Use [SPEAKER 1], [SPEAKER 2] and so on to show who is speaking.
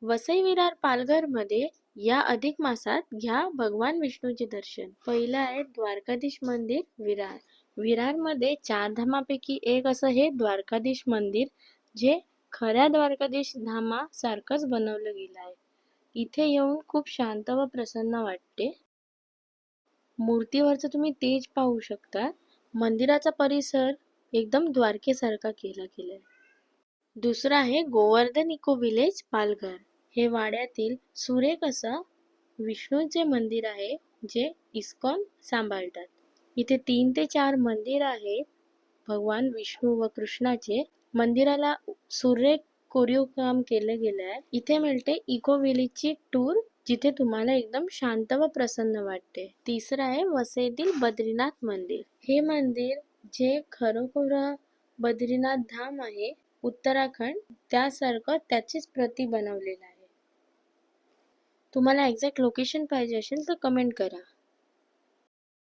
[SPEAKER 1] वसई विरार पालघरमध्ये या अधिक मासात घ्या भगवान विष्णूचे दर्शन. पहिलं आहे द्वारकाधीश मंदिर विरार. विरारमध्ये चार धामापैकी एक असं हे द्वारकाधीश मंदिर, जे खऱ्या द्वारकाधीश धामासारखंच बनवलं गेलं आहे. इथे येऊन खूप शांत व प्रसन्न वाटते. मूर्तीवरचं तुम्ही तेज पाहू शकता. मंदिराचा परिसर एकदम द्वारकेसारखा केला गेलाय. दुसरं आहे गोवर्धन इको विलेज पालघर. हे वाड्यातील सुरेख असं विष्णूचे मंदिर आहे, जे इस्कॉन सांभाळतात. इथे 3 ते 4 मंदिर आहेत भगवान विष्णू व कृष्णाचे. मंदिराला सुरेख कोरीव काम केलं गेलं आहे. इथे मिळते इको विलेजची टूर, जिथे तुम्हाला एकदम शांत व प्रसन्न वाटते. तिसरं आहे वसईतील बद्रीनाथ मंदिर. हे मंदिर जे खरोखर बद्रीनाथ धाम आहे उत्तराखंड, त्यासारखं त्याचीच प्रती बनवलेलं आहे. तुम्हाला एक्झॅक्ट लोकेशन पाहिजे असेल तर कमेंट करा.